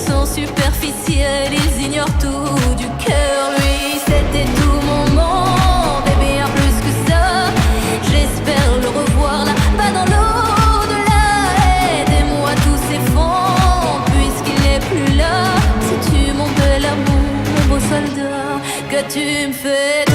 sont superficiels, ils ignorent tout du cœur. Lui, c'était tout mon monde, et bien plus que ça. J'espère le revoir là-bas dans l'au-delà. Aidez-moi, tout s'effondre puisqu'il n'est plus là. Sais-tu mon bel amour, mon beau soldat, que tu me fais